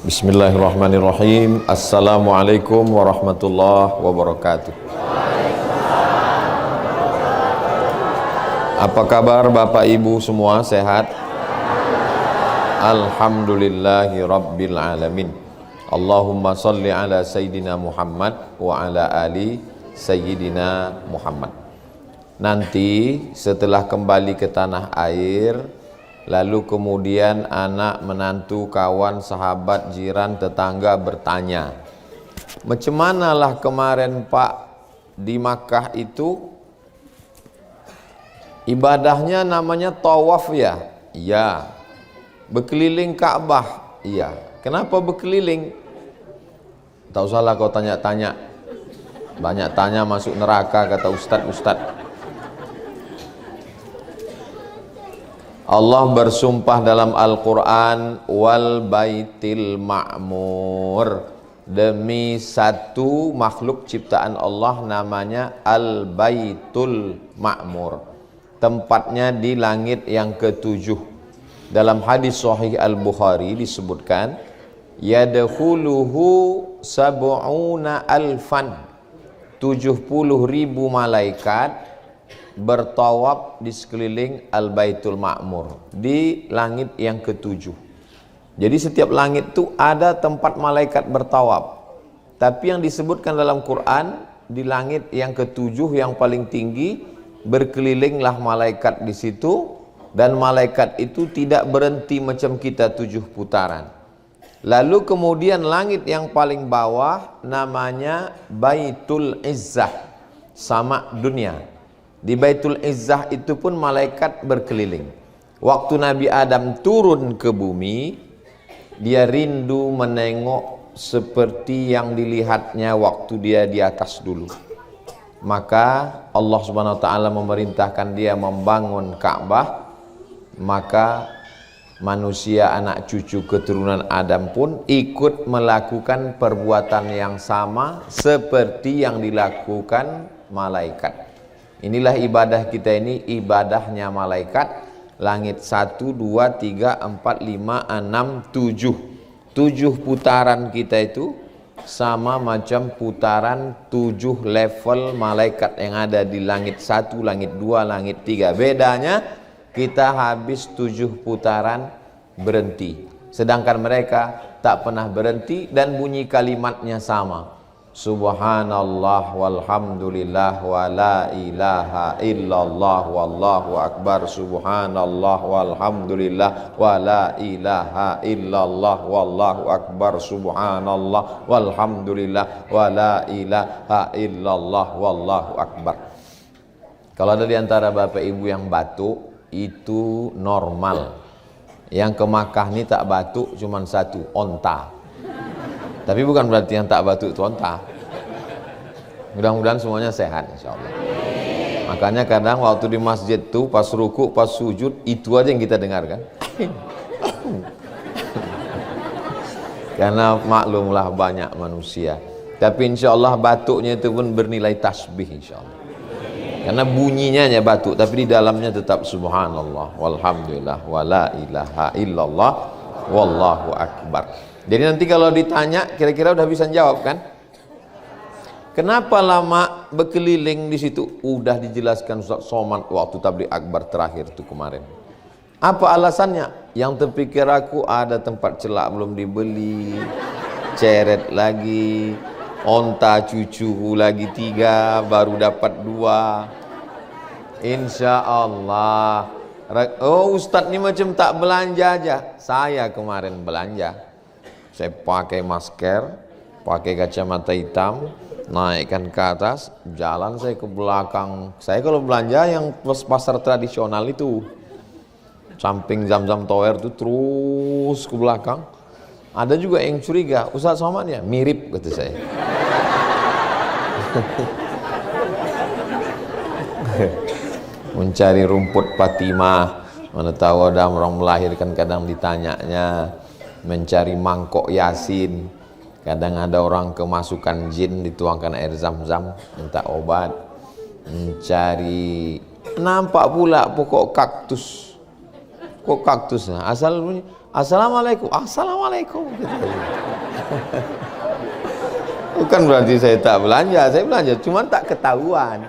Bismillahirrahmanirrahim. Assalamualaikum warahmatullahi wabarakatuh. Apa kabar Bapak Ibu semua, sehat? Alhamdulillahi Rabbil Alamin. Allahumma salli ala Sayyidina Muhammad wa ala ali Sayyidina Muhammad. Nanti setelah kembali ke tanah air, lalu kemudian anak, menantu, kawan, sahabat, jiran, tetangga bertanya, macam manalah kemarin Pak di Makkah itu ibadahnya namanya tawaf ya? Iya. Berkeliling Ka'bah? Iya. Kenapa berkeliling? Tak usahlah kau tanya-tanya. Banyak tanya masuk neraka, kata ustaz-ustaz. Allah bersumpah dalam Al-Quran, wal baitil ma'mur, demi satu makhluk ciptaan Allah namanya Al-Baitul Ma'mur, tempatnya di langit yang ketujuh. Dalam hadis Sahih Al-Bukhari disebutkan, yadkhuluhu sab'una alfan, 70.000 malaikat bertawaf di sekeliling Al-Baitul Ma'mur, di langit yang ketujuh. Jadi setiap langit itu ada tempat malaikat bertawaf. Tapi yang disebutkan dalam Quran, di langit yang ketujuh yang paling tinggi, berkelilinglah malaikat di situ, dan malaikat itu tidak berhenti macam kita 7 putaran. Lalu kemudian langit yang paling bawah namanya Baitul Izzah, sama dunia. Di Baitul Izzah itu pun malaikat berkeliling. Waktu Nabi Adam turun ke bumi, dia rindu menengok seperti yang dilihatnya waktu dia di atas dulu. Maka Allah Subhanahu wa taala memerintahkan dia membangun Ka'bah. Maka manusia, anak cucu keturunan Adam pun ikut melakukan perbuatan yang sama seperti yang dilakukan malaikat. Inilah ibadah kita ini, ibadahnya malaikat. Langit 1, 2, 3, 4, 5, 6, 7. 7 putaran kita itu sama macam putaran 7 level malaikat yang ada di langit 1, langit 2, langit 3. Bedanya kita habis 7 putaran berhenti. Sedangkan mereka tak pernah berhenti dan bunyi kalimatnya sama. Subhanallah walhamdulillah wa la ilaha illallah wallahu akbar. Subhanallah walhamdulillah wa la ilaha illallah wallahu akbar. Subhanallah walhamdulillah wa la ilaha illallah wallahu akbar. Kalau ada di antara Bapak Ibu yang batuk, itu normal. Yang ke Makkah ini tak batuk cuma satu, onta. Tapi bukan berarti yang tak batuk itu onta. Mudah-mudahan semuanya sehat insyaallah. Makanya kadang waktu di masjid tuh pas ruku, pas sujud, itu aja yang kita dengarkan. Karena maklumlah banyak manusia. Tapi insyaallah batuknya itu pun bernilai tasbih insyaallah. Karena bunyinya hanya batuk, tapi di dalamnya tetap subhanallah walhamdulillah wala ilaha illallah wallahu akbar. Jadi nanti kalau ditanya, kira-kira udah bisa jawab kan? Kenapa lama berkeliling di situ? Udah dijelaskan Ustaz Somad waktu tabligh akbar terakhir itu kemarin. Apa alasannya? Yang terpikir aku ada tempat celak belum dibeli, ceret lagi, onta cucuku lagi 3, baru dapat 2. Insya Allah. Oh, Ustadz ini macam tak belanja aja. Saya kemarin belanja. Saya pakai masker, pakai kacamata hitam, naikkan ke atas, jalan saya ke belakang. Saya kalau belanja yang pasar tradisional itu, samping Zam-Zam Tower itu terus ke belakang. Ada juga yang curiga, Ustaz Somad ya? Mirip, kata saya. Mencari rumput Fatimah, mana tahu ada orang melahirkan, kadang ditanyanya. Mencari mangkok Yasin, kadang ada orang kemasukan jin, dituangkan air Zam-Zam minta obat. Mencari, nampak pula pokok kaktus. Kok kaktus? Asal Assalamualaikum, assalamualaikum. Bukan berarti saya tak belanja, saya belanja, cuma tak ketahuan.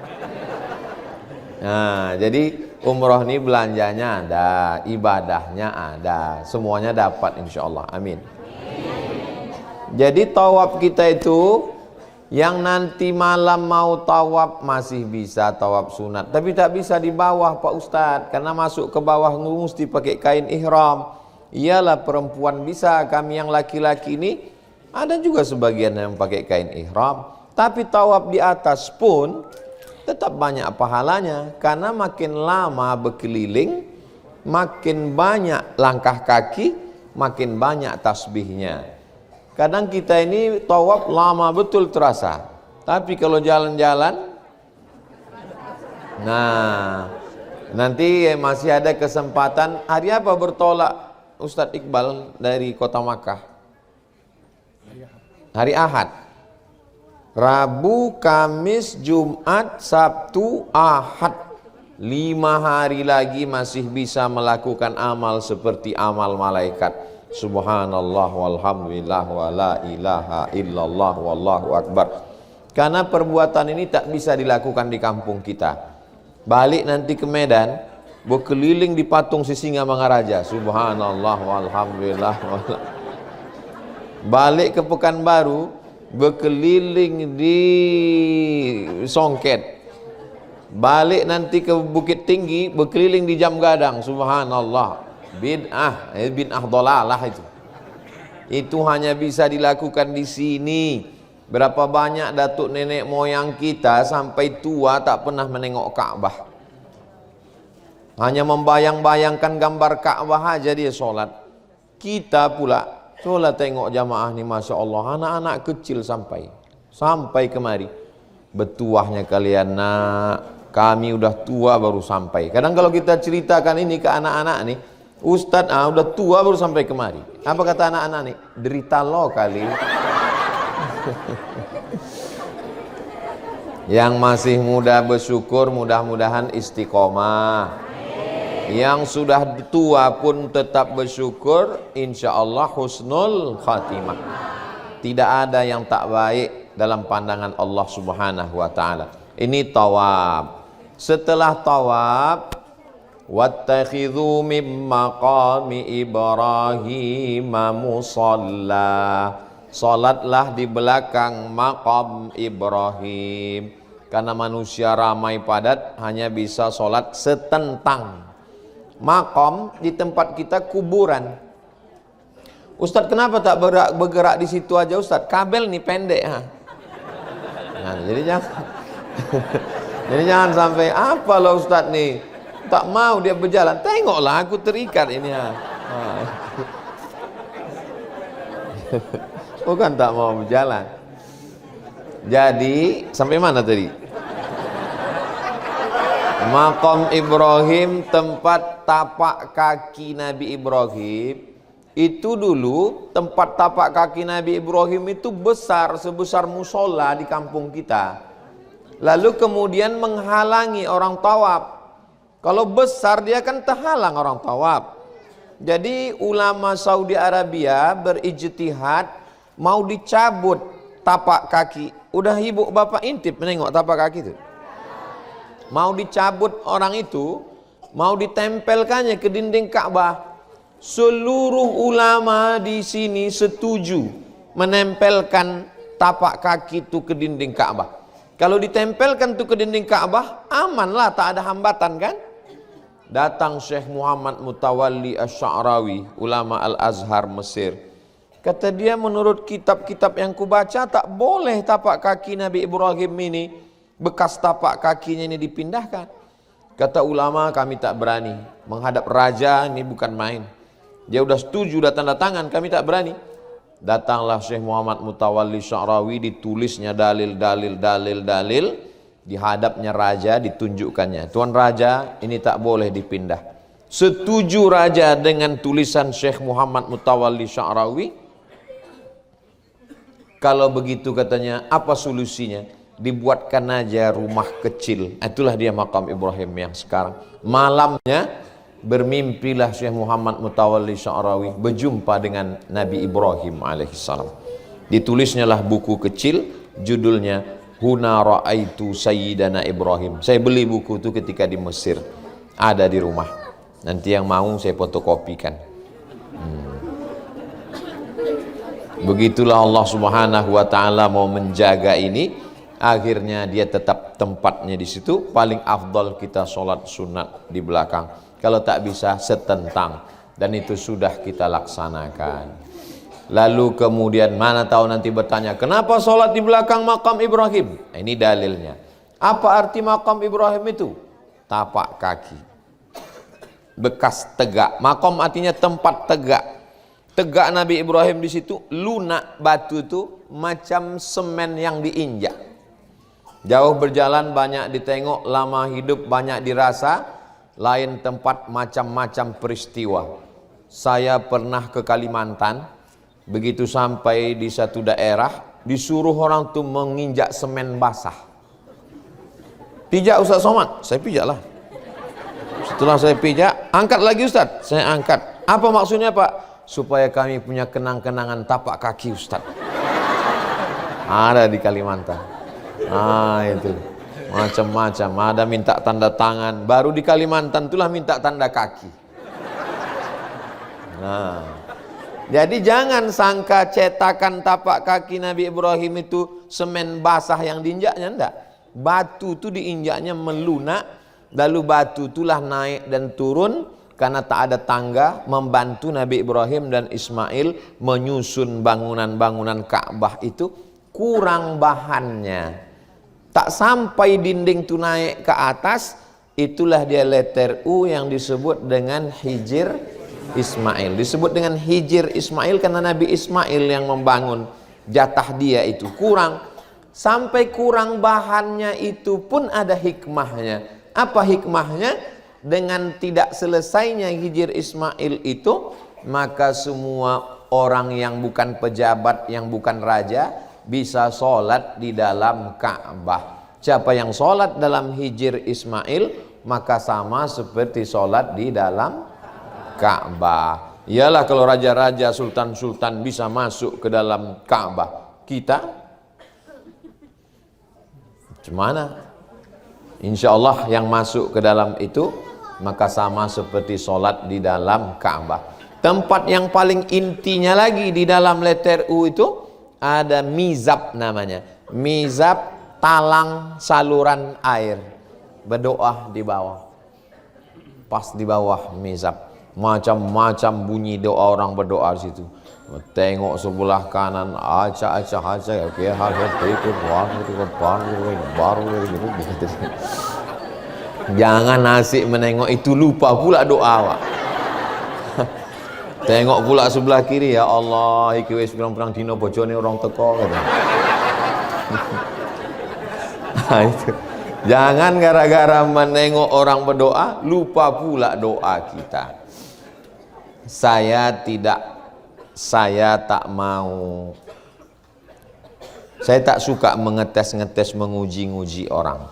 Nah, jadi umroh ini belanjanya ada, ibadahnya ada, semuanya dapat insya Allah. Amin. Jadi tawaf kita itu, yang nanti malam mau tawaf masih bisa tawaf sunat, tapi tak bisa di bawah Pak Ustadz, karena masuk ke bawah mesti pakai kain ihram. Iyalah perempuan bisa, kami yang laki-laki ini ada juga sebagian yang pakai kain ihram, tapi tawaf di atas pun tetap banyak pahalanya, karena makin lama berkeliling, makin banyak langkah kaki, makin banyak tasbihnya. Kadang kita ini tawaf lama betul terasa, tapi kalau jalan-jalan, nah nanti masih ada kesempatan. Hari apa bertolak Ustadz Iqbal dari kota Makkah? Hari Ahad. Rabu, Kamis, Jumat, Sabtu, Ahad. 5 hari lagi masih bisa melakukan amal seperti amal malaikat. Subhanallah walhamdulillah wa la ilaha illallah wallahu akbar. Karena perbuatan ini tak bisa dilakukan di kampung kita. Balik nanti ke Medan, berkeliling di patung Sisingamangaraja. Subhanallah walhamdulillah. Balik ke Pekanbaru, berkeliling di Songket. Balik nanti ke Bukit Tinggi, berkeliling di Jam Gadang. Subhanallah, bid'ah dolalah itu. Itu hanya bisa dilakukan di sini. Berapa banyak datuk nenek moyang kita sampai tua tak pernah menengok Ka'bah. Hanya membayang-bayangkan gambar Ka'bah aja dia sholat. Kita pula sholat tengok jamaah ni, Masya Allah, anak-anak kecil sampai kemari. Betuahnya kalian nak, kami udah tua baru sampai. Kadang kalau kita ceritakan ini ke anak-anak nih, Ustadz udah tua baru sampai kemari. Apa kata anak-anak nih? Derita lo kali. Yang masih muda bersyukur, mudah-mudahan istiqomah. Yang sudah tua pun tetap bersyukur, insya Allah husnul khatimah. Tidak ada yang tak baik dalam pandangan Allah Subhanahu wa ta'ala. Ini tawaf. Setelah tawaf, wattakhidhu min maqami Ibrahim musalla. Salatlah di belakang maqam Ibrahim. Karena manusia ramai padat, hanya bisa salat setentang. Maqam di tempat kita kuburan. Ustadz kenapa tak bergerak di situ aja Ustadz? Kabel nih pendek ha. Nah, jadi jangan sampai apa loh Ustadz nih tak mau dia berjalan. Tengoklah aku terikat ini ha. Bukan tak mau berjalan. Jadi sampai mana tadi? Maqam Ibrahim, tempat tapak kaki Nabi Ibrahim. Itu dulu tempat tapak kaki Nabi Ibrahim itu besar, sebesar musola di kampung kita. Lalu kemudian menghalangi orang tawaf. Kalau besar dia kan terhalang orang tawaf. Jadi ulama Saudi Arabia berijtihad mau dicabut tapak kaki. Udah ibu bapak intip menengok tapak kaki itu. Mau dicabut orang itu, mau ditempelkannya ke dinding Ka'bah. Seluruh ulama di sini setuju menempelkan tapak kaki itu ke dinding Ka'bah. Kalau ditempelkan itu ke dinding Ka'bah, amanlah, tak ada hambatan kan? Datang Syekh Muhammad Mutawalli Asy-Sya'rawi, ulama Al-Azhar Mesir. Kata dia, menurut kitab-kitab yang kubaca tak boleh tapak kaki Nabi Ibrahim ini, bekas tapak kakinya ini dipindahkan. Kata ulama, kami tak berani menghadap raja, ini bukan main. Dia udah setuju, tanda tangan, kami tak berani. Datanglah Syekh Muhammad Mutawalli Sya'rawi, ditulisnya dalil, dihadapnya raja, ditunjukkannya. Tuan raja, ini tak boleh dipindah. Setuju raja dengan tulisan Syekh Muhammad Mutawalli Sya'rawi. Kalau begitu katanya, apa solusinya? Dibuatkan aja rumah kecil. Itulah dia makam Ibrahim yang sekarang. Malamnya bermimpilah Syekh Muhammad Mutawalli Sya'rawi berjumpa dengan Nabi Ibrahim alaihissalam. Ditulisnya lah buku kecil, judulnya Huna Ra'aitu Sayyidana Ibrahim. Saya beli buku itu ketika di Mesir, ada di rumah. Nanti yang mau saya fotokopikan. Begitulah Allah Subhanahu wa taala mau menjaga ini, akhirnya dia tetap tempatnya di situ. Paling afdal kita sholat sunat di belakang. Kalau tak bisa setentang, dan itu sudah kita laksanakan. Lalu kemudian mana tahu nanti bertanya, kenapa sholat di belakang makam Ibrahim? Nah, ini dalilnya. Apa arti makam Ibrahim itu? Tapak kaki, bekas tegak. Makam artinya tempat tegak. Tegak Nabi Ibrahim di situ, lunak batu itu macam semen yang diinjak. Jauh berjalan banyak ditengok, lama hidup banyak dirasa, lain tempat macam-macam peristiwa. Saya pernah ke Kalimantan. Begitu sampai di satu daerah, disuruh orang tuh menginjak semen basah. Pijak Ustaz Somad, saya pijak lah. Setelah saya pijak, angkat lagi Ustaz, saya angkat. Apa maksudnya Pak? Supaya kami punya kenang-kenangan tapak kaki Ustaz. Ada di Kalimantan. Itu macam-macam. Ada minta tanda tangan. Baru di Kalimantan itulah minta tanda kaki. Jadi jangan sangka cetakan tapak kaki Nabi Ibrahim itu semen basah yang diinjaknya, enggak. Batu itu diinjaknya melunak, lalu batu itulah naik dan turun karena tak ada tangga, membantu Nabi Ibrahim dan Ismail menyusun bangunan-bangunan Ka'bah itu. Kurang bahannya, tak sampai dinding itu naik ke atas, itulah dia letter U yang disebut dengan Hijr Ismail. Disebut dengan Hijr Ismail karena Nabi Ismail yang membangun, jatah dia itu kurang. Sampai kurang bahannya itu pun ada hikmahnya. Apa hikmahnya? Dengan tidak selesainya Hijr Ismail itu, maka semua orang yang bukan pejabat, yang bukan raja, bisa sholat di dalam Ka'bah. Siapa yang sholat dalam Hijr Ismail, maka sama seperti sholat di dalam Ka'bah. Iyalah kalau raja-raja, sultan-sultan bisa masuk ke dalam Ka'bah, kita gimana? Insya Allah yang masuk ke dalam itu maka sama seperti sholat di dalam Ka'bah. Tempat yang paling intinya lagi di dalam letter U itu ada mizab namanya. Mizab, talang saluran air. Berdoa di bawah. Pas di bawah mizab. Macam-macam bunyi doa orang berdoa di situ. Tengok sebelah kanan, aca-aca oke, jangan asik menengok itu, lupa pula doa awak. Tengok pula sebelah kiri, ya Allah, iki wis pirang-pirang dino bojone orang teko kata. Itu. Jangan gara-gara menengok orang berdoa lupa pula doa kita. Saya tak suka mengetes-ngetes, menguji-nguji orang.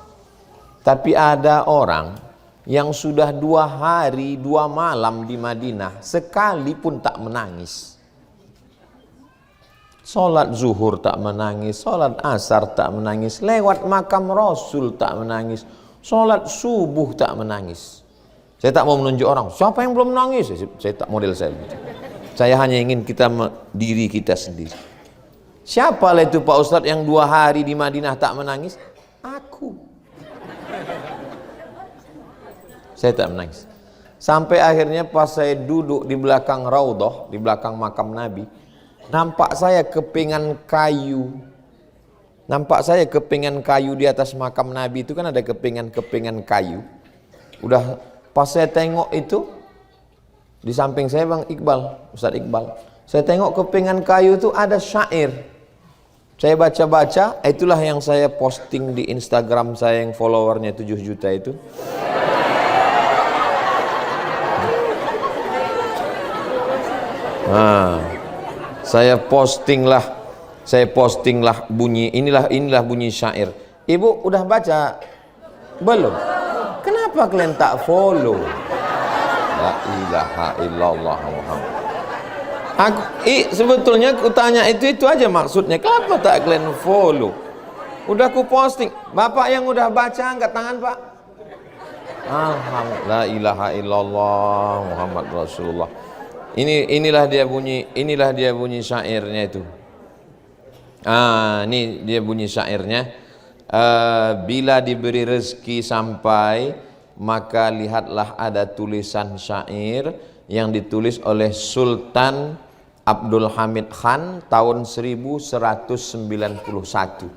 Tapi ada orang yang sudah 2 hari 2 malam di Madinah, sekalipun tak menangis. Sholat zuhur tak menangis, sholat asar tak menangis, lewat makam Rasul tak menangis, sholat subuh tak menangis. Saya tak mau menunjuk orang, siapa yang belum menangis? Saya tak model saya. Saya hanya ingin diri kita sendiri. Siapalah itu Pak Ustadz yang 2 hari di Madinah tak menangis? Aku. Saya tak menangis. Sampai akhirnya pas saya duduk di belakang Raudhah, di belakang makam Nabi, nampak saya kepingan kayu. Nampak saya kepingan kayu di atas makam Nabi itu kan ada kepingan-kepingan kayu. Udah pas saya tengok itu, di samping saya Bang Iqbal, Ustaz Iqbal. Saya tengok kepingan kayu itu ada syair. Saya baca-baca, itulah yang saya posting di Instagram saya yang followernya 7 juta itu. Saya postinglah bunyi, inilah bunyi syair. Ibu udah baca? Belum? Kenapa kalian tak follow? La ilaha illallah Muhammad. Sebetulnya aku tanya itu aja maksudnya. Kenapa tak kalian follow? Udah aku posting. Bapak yang udah baca angkat tangan, Pak. Alhamdulillah, la ilaha illallah Muhammad Rasulullah. Inilah dia bunyi syairnya itu. Ini dia bunyi syairnya. Bila diberi rezeki sampai, maka lihatlah ada tulisan syair yang ditulis oleh Sultan Abdul Hamid Khan tahun 1191.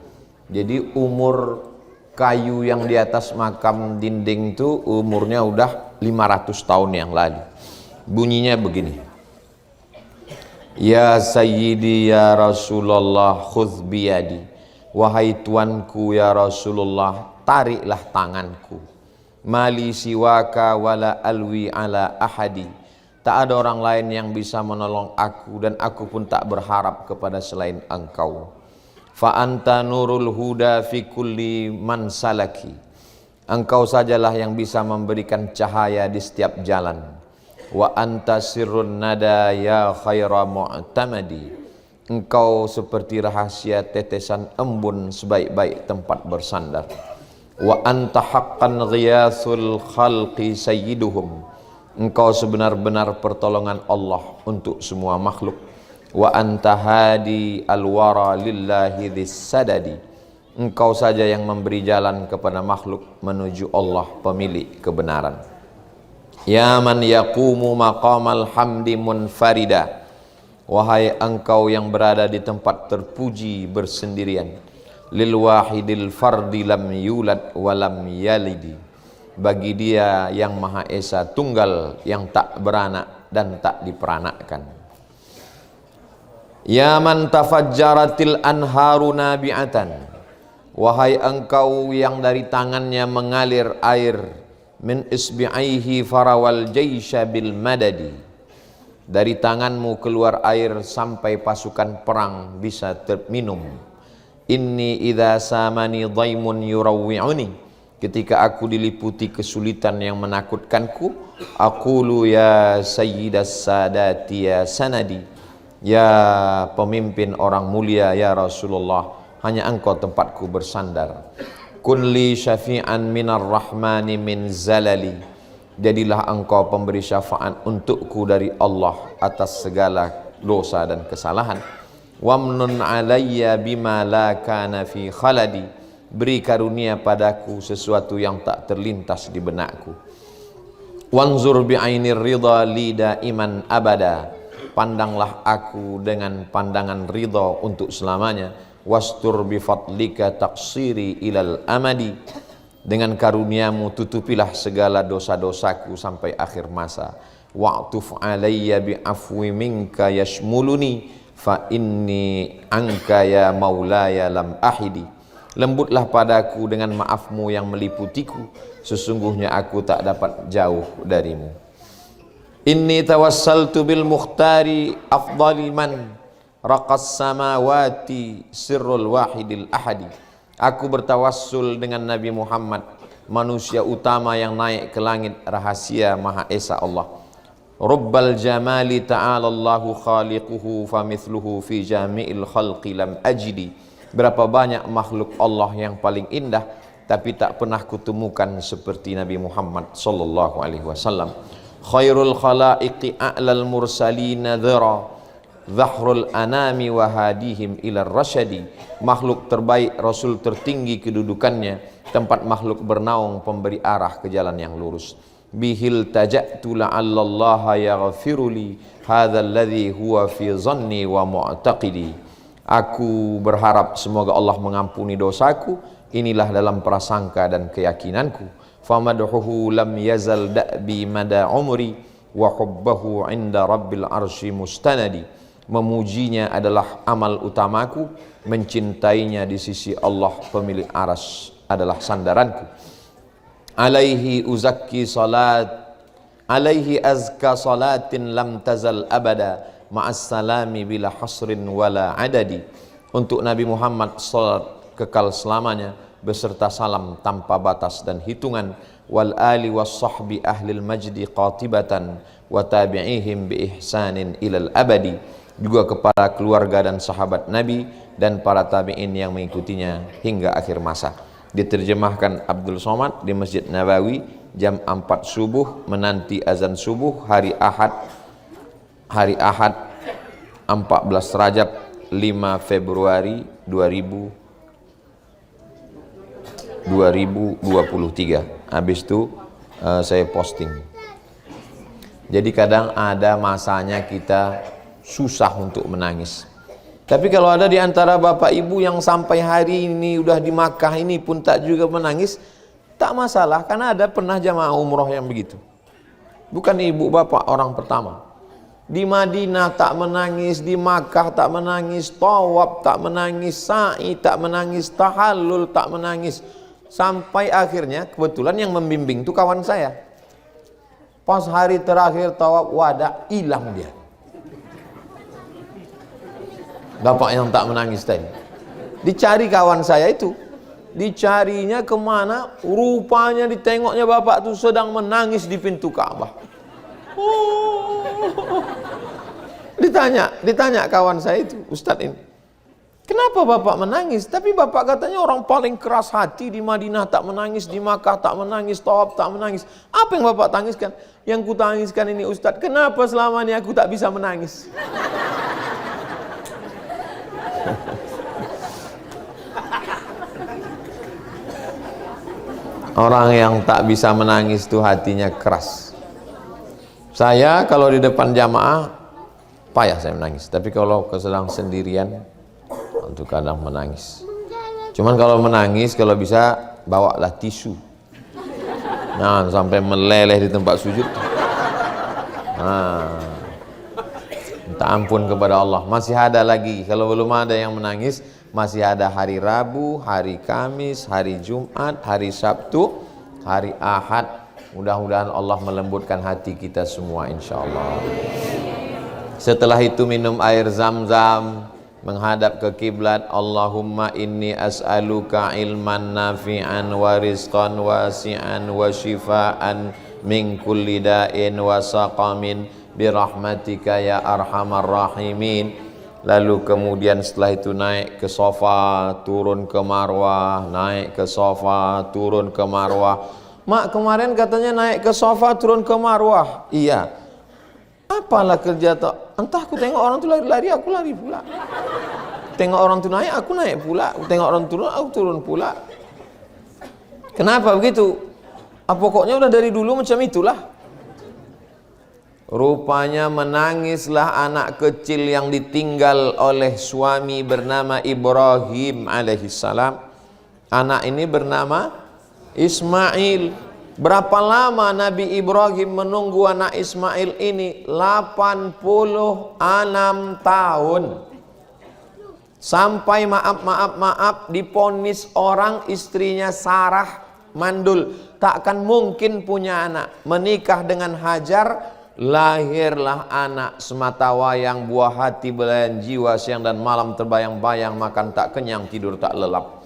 Jadi umur kayu yang di atas makam dinding itu umurnya udah 500 tahun yang lalu. Bunyinya begini. Ya Sayyidi ya Rasulullah khudh biyadi. Wahai tuanku ya Rasulullah, tariklah tanganku. Mali siwaka wala alwi ala ahadi. Tak ada orang lain yang bisa menolong aku, dan aku pun tak berharap kepada selain engkau. Fa anta nurul huda fi kulli man salaki. Engkau sajalah yang bisa memberikan cahaya di setiap jalan. Wa anta sirrun nada ya khaira mu'tamadi. Engkau seperti rahasia tetesan embun sebaik-baik tempat bersandar. Wa anta haqqan ghiyathul khalqi sayyiduhum. Engkau sebenar-benar pertolongan Allah untuk semua makhluk. Wa anta hadi alwara lillahi sadadi. Engkau saja yang memberi jalan kepada makhluk menuju Allah pemilik kebenaran. Ya man yaqumu maqamal hamdi munfarida. Wahai engkau yang berada di tempat terpuji bersendirian. Lil wahidil fardi lam yulad walam yalidi. Bagi dia yang Maha Esa tunggal, yang tak beranak dan tak diperanakkan. Ya man tafajjaratil anharu nabi'atan. Wahai engkau yang dari tangannya mengalir air. Min isbi'aihi farawal jaysha bil madadi. Dari tanganmu keluar air sampai pasukan perang bisa terminum. Inni idza samani dhaimun yurawwi'uni. Ketika aku diliputi kesulitan yang menakutkanku, aqulu ya sayyidas sadati ya sanadi. Ya pemimpin orang mulia ya Rasulullah, hanya engkau tempatku bersandar. Kun li syafi'an minar rahmani min zalali. Jadilah engkau pemberi syafaat untukku dari Allah atas segala dosa dan kesalahan. Wamnun alayya bima la kana fi khaladi. Beri karunia padaku sesuatu yang tak terlintas di benakku. Wanzur bi'ainir ridha li daiman abada. Pandanglah aku dengan pandangan ridha untuk selamanya. Wastur bifadlika taqsiri ilal amadi. Dengan karuniamu tutupilah segala dosa-dosaku sampai akhir masa. Wa'tuf alayya bi'afwi minka yashmuluni. Fa inni anka ya maulaya lam ahidi. Lembutlah padaku dengan maafmu yang meliputiku. Sesungguhnya aku tak dapat jauh darimu. Inni tawassaltu bil mukhtari afdali man raqas samawati sirrul wahidil ahadi. Aku bertawassul dengan Nabi Muhammad, manusia utama yang naik ke langit rahasia Maha Esa Allah. Rubbal jamali ta'ala Allahu khaliquhu famithluhu fi jami'il khalqi lam ajidi. Berapa banyak makhluk Allah yang paling indah, tapi tak pernah kutemukan seperti Nabi Muhammad sallallahu alaihi wasallam. Khairul khalaiqi a'lal mursalina dhara. Zahrul anami wa hadihim ila rasyadi. Makhluk terbaik, Rasul tertinggi kedudukannya, tempat makhluk bernaung, pemberi arah ke jalan yang lurus. Bihil taja'tu la'allallaha yaghfiruli. Hadzal ladzi huwa fi zanni wa mu'taqidi. Aku berharap semoga Allah mengampuni dosaku. Inilah dalam prasangka dan keyakinanku. Famadhuhu lam yazal da'bi mada umri. Wa hubbahu inda rabbil arsy mustanadi. Memujinya adalah amal utamaku. Mencintainya di sisi Allah pemilik aras adalah sandaranku. Alaihi uzakki salat. Alaihi azka salatin lam tazal abada. Ma'assalami bila hasrin wala adadi. Untuk Nabi Muhammad salat kekal selamanya. beserta salam tanpa batas dan hitungan, wal ali was sahbi ahlil majdi qatibatan wa tabi'ihim bi ihsanin ilal abadi, juga kepada keluarga dan sahabat Nabi dan para tabi'in yang mengikutinya hingga akhir masa. Diterjemahkan Abdul Somad di Masjid Nabawi jam 4 subuh menanti azan subuh hari Ahad 14 Rajab 5 Februari 2023. Habis itu saya posting. Jadi kadang ada masanya kita susah untuk menangis. Tapi kalau ada di antara bapak ibu yang sampai hari ini udah di Makkah ini pun tak juga menangis, tak masalah, karena ada pernah jamaah umroh yang begitu. Bukan ibu bapak orang pertama. Di Madinah tak menangis, di Makkah tak menangis, tawaf tak menangis, sa'i tak menangis, tahallul tak menangis. Sampai akhirnya kebetulan yang membimbing itu kawan saya. Pas hari terakhir tawaf wada, hilang dia. Bapak yang tak menangis tadi. Dicari kawan saya itu. Dicarinya kemana? Rupanya ditengoknya bapak itu sedang menangis di pintu Ka'bah. Ditanya kawan saya itu, Ustadz ini, kenapa bapak menangis? Tapi bapak katanya orang paling keras hati di Madinah tak menangis, di Makkah tak menangis, tawaf tak menangis. Apa yang bapak tangiskan? Yang ku tangiskan ini Ustadz, kenapa selama ini aku tak bisa menangis? Orang yang tak bisa menangis itu hatinya keras. Saya kalau di depan jamaah payah saya menangis, tapi kalau sedang sendirian untuk kadang menangis. Cuman kalau menangis kalau bisa bawalah tisu. Jangan sampai meleleh di tempat sujud. Minta ampun kepada Allah. Masih ada lagi, kalau belum ada yang menangis, masih ada hari Rabu, hari Kamis, hari Jumat, hari Sabtu, hari Ahad. Mudah-mudahan Allah melembutkan hati kita semua insyaallah. Setelah itu minum air Zam-Zam, menghadap ke kiblat. Allahumma inni as'aluka ilman nafi'an wa rizqan wasi'an wa shifaan min kulli da'in wa saqamin birahmatika ya arhamar rahimin. Lalu kemudian setelah itu naik ke Safa, turun ke Marwah, naik ke Safa, turun ke Marwah. Mak, kemarin katanya naik ke Safa, turun ke Marwah. Iya. Apalah kerja tak? Entah, aku tengok orang tu lari-lari, aku lari pula. Tengok orang tu naik, aku naik pula. Tengok orang turun, aku turun pula. Kenapa begitu? Pokoknya udah dari dulu macam itulah. Rupanya menangislah anak kecil yang ditinggal oleh suami bernama Ibrahim alaihissalam. Anak ini bernama Ismail. Berapa lama Nabi Ibrahim menunggu anak Ismail ini? 86 tahun. Sampai maaf diponis orang istrinya Sarah mandul, takkan mungkin punya anak. Menikah dengan Hajar, lahirlah anak semata wayang, buah hati belayan jiwa, siang dan malam terbayang-bayang, makan tak kenyang, tidur tak lelap.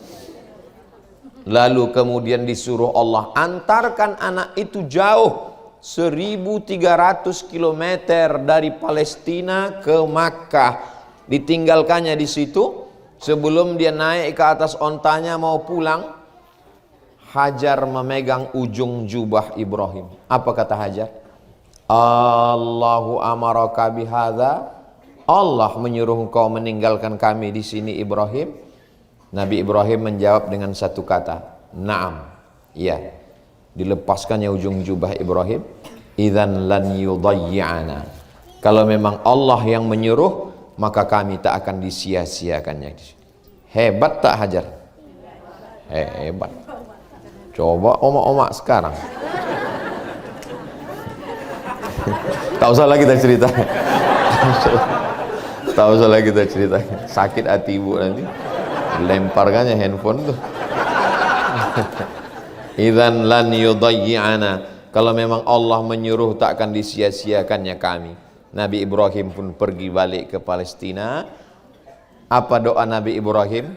Lalu kemudian disuruh Allah antarkan anak itu jauh 1300 km dari Palestina ke Makkah. Ditinggalkannya di situ. Sebelum dia naik ke atas ontanya mau pulang, Hajar memegang ujung jubah Ibrahim. Apa kata Hajar? Allahu amaraka bihadza. Allah menyuruh engkau meninggalkan kami di sini Ibrahim. Nabi Ibrahim menjawab dengan satu kata, na'am, ya. Dilepaskannya ujung jubah Ibrahim. Idzan lan yudayyi'ana. Kalau memang Allah yang menyuruh, maka kami tak akan disia-siakannya. Hebat tak Hajar? Hebat. Coba omak-omak sekarang. Tak usah lagi kita cerita. Tak usah lagi kita cerita. Sakit hati ibu nanti. Lemparkannya handphone tuh. Idzan lan yudayyi'ana. Kalau memang Allah menyuruh, tak akan disia-siakannya kami. Nabi Ibrahim pun pergi balik ke Palestina. Apa doa Nabi Ibrahim?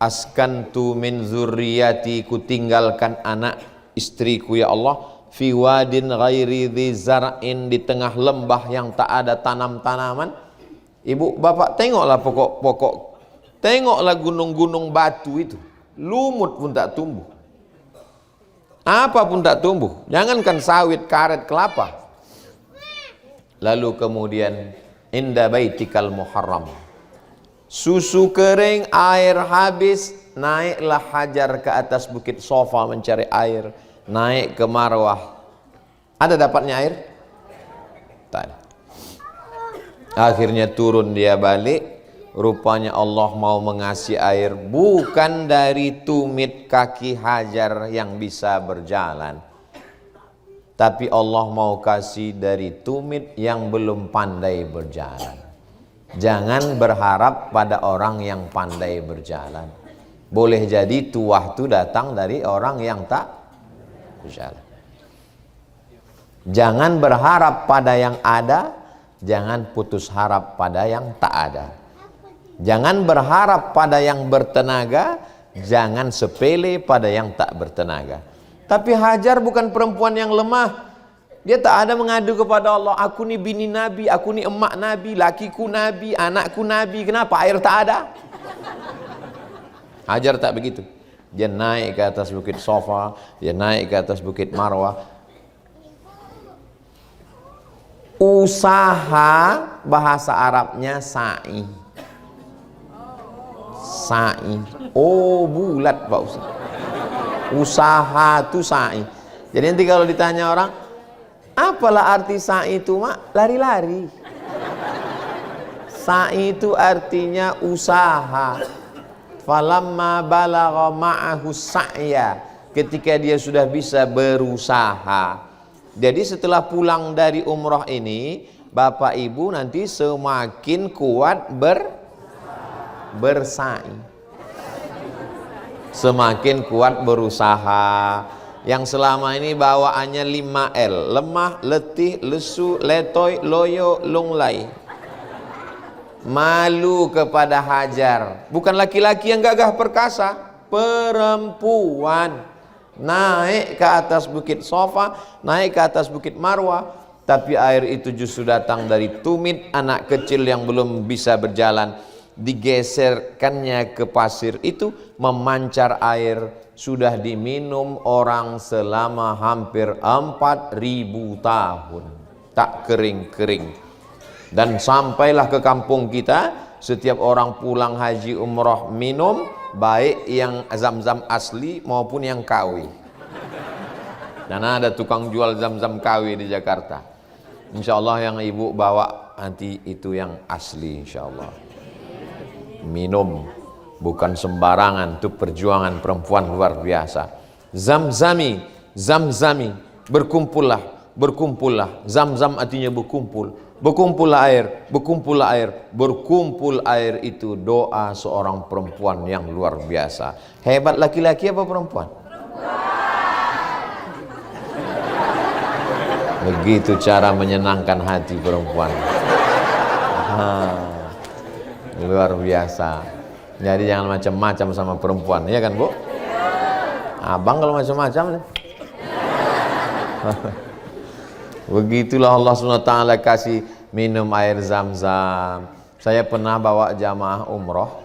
askantu min zurriyati, ku tinggalkan anak istriku ya Allah, fi wadin ghairi dzi zar'in, di tengah lembah yang tak ada tanam-tanaman. Ibu bapak tengoklah pokok-pokok, tengoklah gunung-gunung batu itu, lumut pun tak tumbuh, apa pun tak tumbuh, jangankan sawit, karet, kelapa. Lalu kemudian inda baitikal muharram, susu kering, air habis, naiklah Hajar ke atas bukit Sofa mencari air, naik ke Marwah. Ada dapatnya air? Tak ada. Akhirnya turun dia balik, rupanya Allah mau mengasih air bukan dari tumit kaki Hajar yang bisa berjalan, tapi Allah mau kasih dari tumit yang belum pandai berjalan. Jangan berharap pada orang yang pandai berjalan. Boleh jadi tuah itu datang dari orang yang tak berjalan. Jangan berharap pada yang ada, jangan putus harap pada yang tak ada. Jangan berharap pada yang bertenaga, jangan sepele pada yang tak bertenaga. Tapi Hajar bukan perempuan yang lemah. Dia tak ada mengadu kepada Allah, aku ni bini Nabi, aku ni emak Nabi, lakiku Nabi, anakku Nabi, kenapa air tak ada? Hajar tak begitu. Dia naik ke atas bukit Sofa, dia naik ke atas bukit Marwah. Usaha bahasa Arabnya sa'i. Sa'i. Oh, bulat Pak Ustaz. Usaha itu sa'i. Jadi nanti kalau ditanya orang, apalah arti sa'i itu, Mak? Lari-lari. Sa'i itu artinya usaha. Falamma balagha ma'ahu sa'ya, ketika dia sudah bisa berusaha. Jadi setelah pulang dari umrah ini, Bapak Ibu nanti semakin kuat bersa'i. Semakin kuat berusaha. Yang selama ini bawaannya 5L, lemah, letih, lesu, letoy, loyo, lunglai. Malu kepada Hajar. Bukan laki-laki yang gagah perkasa, perempuan. Naik ke atas bukit Sofa, naik ke atas bukit Marwah, tapi air itu justru datang dari tumit anak kecil yang belum bisa berjalan. Digeserkannya ke pasir itu, memancar air, sudah diminum orang selama hampir 4.000 tahun, tak kering-kering. Dan sampailah ke kampung kita, setiap orang pulang haji umrah minum, baik yang zam-zam asli maupun yang KW. Dan ada tukang jual zam-zam KW di Jakarta. Insya Allah yang ibu bawa nanti itu yang asli, insya Allah. Minum, bukan sembarangan, itu perjuangan perempuan luar biasa. Zamzami, zamzami, berkumpullah, berkumpullah. Zam-zam artinya berkumpul. Berkumpullah air, berkumpullah air, berkumpul air itu doa seorang perempuan yang luar biasa. Hebat laki-laki apa perempuan? Begitu cara menyenangkan hati perempuan. Luar biasa. Jadi jangan macam-macam sama perempuan, ya kan Bu? Abang kalau macam-macam nih. Begitulah Allah SWT kasih minum air zam-zam. Saya pernah bawa jamaah umroh.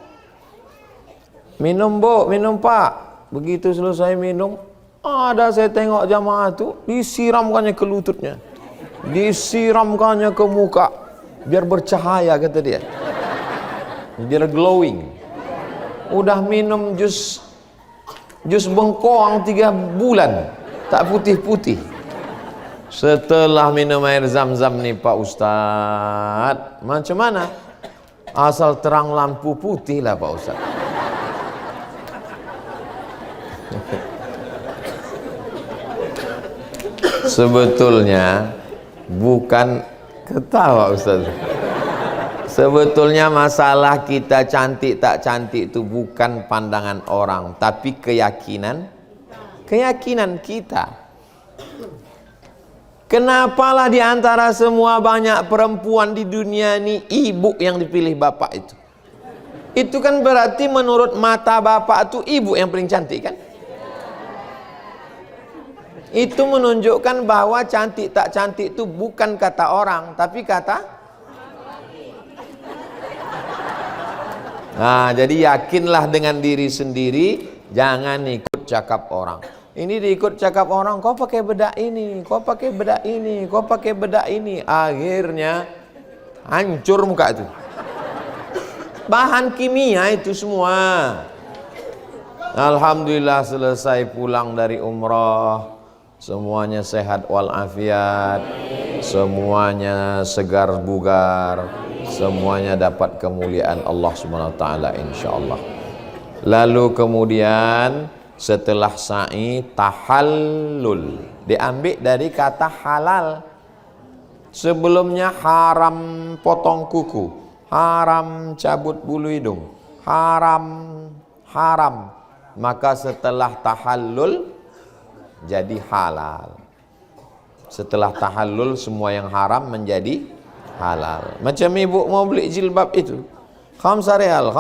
Minum Bu, minum Pak. Begitu selesai minum, ada saya tengok jamaah itu disiramkannya ke lututnya, disiramkannya ke muka, biar bercahaya kata dia, biar glowing. Udah minum jus bengkoang 3 bulan, tak putih-putih. Setelah minum air zam-zam nih Pak Ustadz, macam mana? Asal terang lampu putih lah Pak Ustadz. Sebetulnya bukan ketawa Ustadz. Sebetulnya masalah kita cantik tak cantik itu bukan pandangan orang, tapi keyakinan kita. Kenapalah di antara semua banyak perempuan di dunia ini ibu yang dipilih bapak itu? Itu kan berarti menurut mata bapak tuh ibu yang paling cantik kan? Itu menunjukkan bahwa cantik tak cantik itu bukan kata orang, tapi kata. Nah, jadi yakinlah dengan diri sendiri, jangan ikut cakap orang. Ini diikut cakap orang, kau pakai bedak ini, kau pakai bedak ini, kau pakai bedak ini. Akhirnya hancur muka itu. Bahan kimia itu semua. Alhamdulillah selesai pulang dari umrah, semuanya sehat walafiat, semuanya segar bugar, semuanya dapat kemuliaan Allah Subhanahu wa taala insyaallah. Lalu kemudian setelah sa'i tahallul, diambil dari kata halal. Sebelumnya haram potong kuku, haram cabut bulu hidung, haram. Maka setelah tahallul jadi halal. Setelah tahallul semua yang haram menjadi halal. Macam ibu mau beli jilbab itu, khamsa real.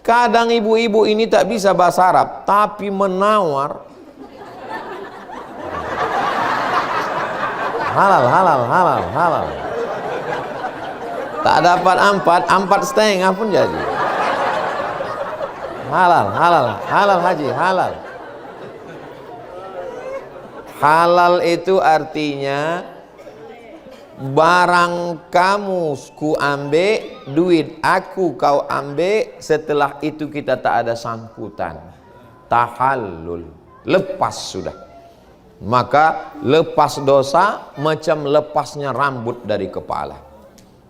Kadang ibu-ibu ini tak bisa bahasa Arab, tapi menawar halal. Tak dapat empat setengah pun jadi. Halal haji, halal. Halal itu artinya barang kamu ku ambil, duit aku kau ambil, setelah itu kita tak ada sangkutan. Tahallul, lepas sudah. Maka lepas dosa macam lepasnya rambut dari kepala.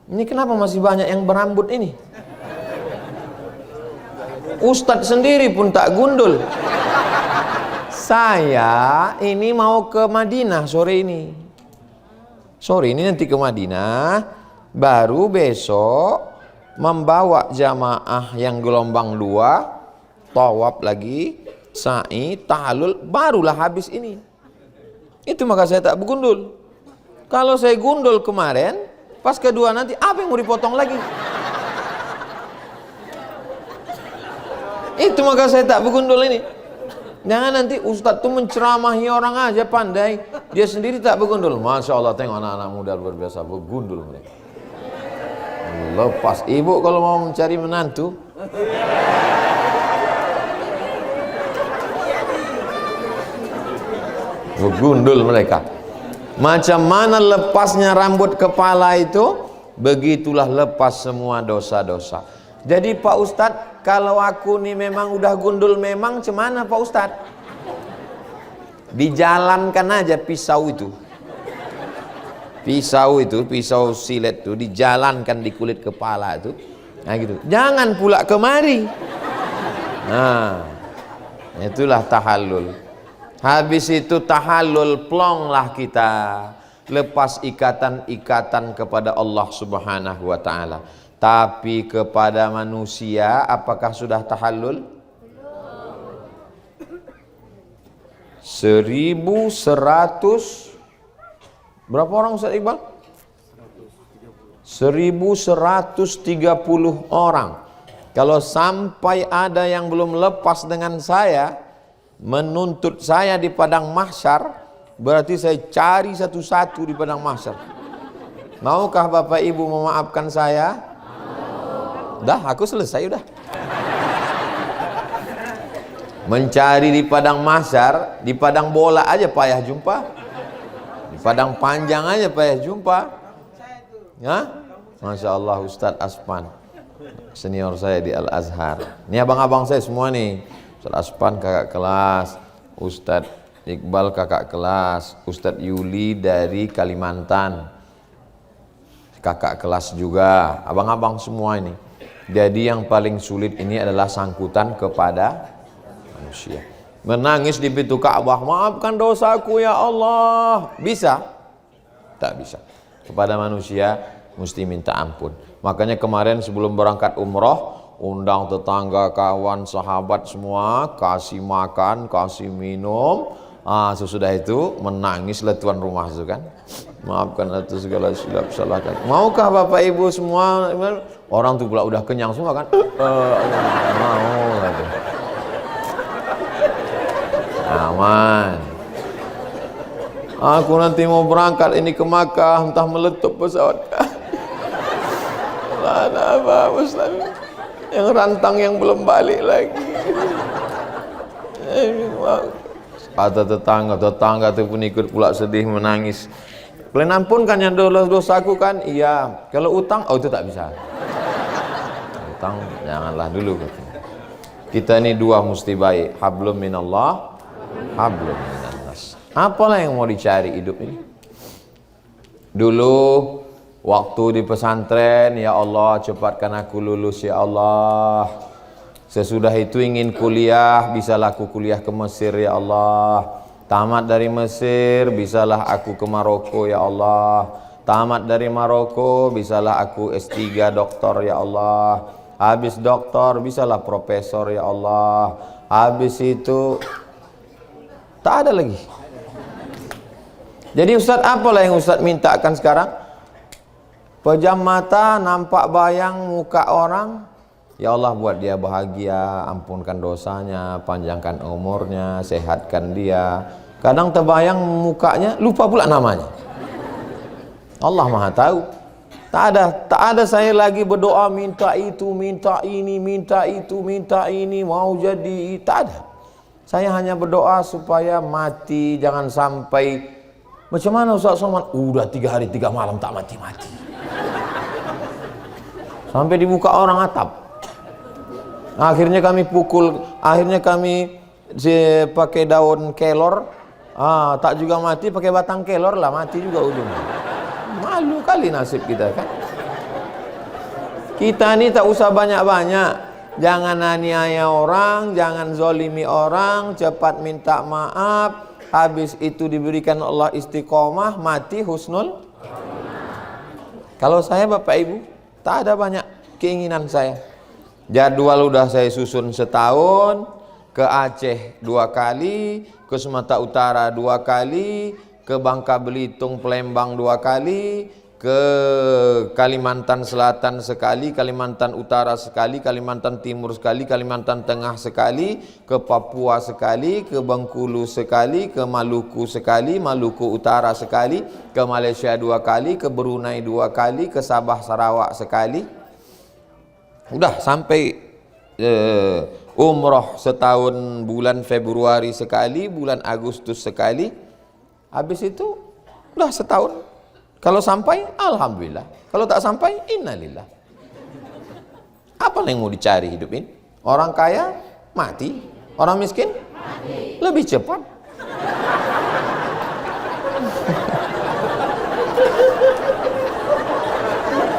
Ini kenapa masih banyak yang berambut ini? Ustadz sendiri pun tak gundul. Saya ini mau ke Madinah sore ini. Sore ini nanti ke Madinah, baru besok membawa jamaah yang gelombang 2, tawaf lagi, sa'i, tahallul, barulah habis ini. Itu maka saya tak bergundul. Kalau saya gundul kemarin, pas kedua nanti apa yang mau dipotong lagi? Itu maka saya tak bergundul ini. Jangan nanti ustadz tuh menceramahi orang aja pandai, dia sendiri tak bergundul. Masya Allah, tengok anak-anak muda luar biasa bergundul mereka. Lepas ibu kalau mau mencari menantu, bergundul mereka. Macam mana lepasnya rambut kepala itu, begitulah lepas semua dosa-dosa. Jadi Pak Ustadz, kalau aku nih memang udah gundul memang, cemana Pak Ustadz? Dijalankan aja pisau itu. Pisau silet itu dijalankan di kulit kepala itu. Nah gitu. Jangan pula kemari. Nah, itulah tahallul. Habis itu tahallul, plonglah kita, lepas ikatan-ikatan kepada Allah Subhanahu wa taala. Tapi kepada manusia apakah sudah tahallul? 1100 berapa orang Ustaz Iqbal? 1130 orang. Kalau sampai ada yang belum lepas dengan saya, menuntut saya di padang mahsyar, berarti saya cari satu-satu di padang mahsyar. Maukah Bapak Ibu memaafkan saya? Dah, aku selesai udah. Mencari di padang mahsyar, di padang bola aja payah jumpa. Di padang panjang aja payah jumpa. Ya? Masya Allah, Ustadz Aspan, senior saya di Al-Azhar. Ini abang-abang saya semua nih. Ustadz Aspan kakak kelas, Ustadz Iqbal kakak kelas, Ustadz Yuli dari Kalimantan kakak kelas juga, abang-abang semua ini. Jadi yang paling sulit ini adalah sangkutan kepada manusia. Menangis di pintu Ka'bah, maafkan dosaku ya Allah. Bisa? Tak bisa. Kepada manusia mesti minta ampun. Makanya kemarin sebelum berangkat umroh, undang tetangga, kawan, sahabat semua, kasih makan, kasih minum. Sesudah itu menangislah tuan rumah itu kan. Maafkan atas segala silap salahkan. Maukah Bapak Ibu semua? Orang tuh pula udah kenyang semua kan. Mau gitu. Aman. Aku nanti mau berangkat ini ke Makkah, entah meletup pesawat. Mana apa Muslim? Yang rantang yang belum balik lagi. Ada tetangga tu pun ikut pula sedih menangis. Kalian ampunkan yang dosaku kan? Iya. Kalau utang, itu tak bisa. Utang janganlah dulu. Kita ini dua mesti baik. Hablum minallah, hablum minannas. Apalah yang mau dicari hidup ini? Dulu waktu di pesantren, ya Allah cepatkan aku lulus ya Allah. Sesudah itu ingin kuliah, bisalah aku kuliah ke Mesir ya Allah. Tamat dari Mesir, bisalah aku ke Maroko ya Allah. Tamat dari Maroko, bisalah aku S3 doktor ya Allah. Habis doktor, bisalah profesor ya Allah. Habis itu tak ada lagi. Jadi Ustaz, apalah yang Ustaz mintakan sekarang? Pejam mata, nampak bayang muka orang. Ya Allah, buat dia bahagia, ampunkan dosanya, panjangkan umurnya, sehatkan dia. Kadang terbayang mukanya, lupa pula namanya. Allah Maha tahu. Tak ada saya lagi berdoa minta itu, minta ini, minta itu, minta ini, mau jadi. Tak ada. Saya hanya berdoa supaya mati, jangan sampai. Macam mana Ustaz Somad? Udah 3 hari 3 malam tak mati-mati. Sampai dibuka orang atap. Akhirnya kami pakai daun kelor, tak juga mati, pakai batang kelor lah, mati juga ujungnya. Malu kali nasib kita kan. Kita ini tak usah banyak-banyak, jangan aniaya orang, jangan zolimi orang, cepat minta maaf, habis itu diberikan Allah istiqomah, mati husnul. Kalau saya Bapak Ibu, tak ada banyak keinginan saya. Jadwal udah saya susun setahun, ke Aceh 2 kali, ke Sumatera Utara 2 kali, ke Bangka Belitung, Palembang 2 kali, ke Kalimantan Selatan sekali, Kalimantan Utara sekali, Kalimantan Timur sekali, Kalimantan Tengah sekali, ke Papua sekali, ke Bengkulu sekali, ke Maluku sekali, Maluku Utara sekali, ke Malaysia 2 kali, ke Brunei 2 kali, ke Sabah Sarawak sekali. Udah sampai umroh setahun, bulan Februari sekali, bulan Agustus sekali. Habis itu udah setahun. Kalau sampai alhamdulillah, kalau tak sampai innalillah. Apa yang mau dicari hidup ini? Orang kaya mati, orang miskin mati. Lebih cepat.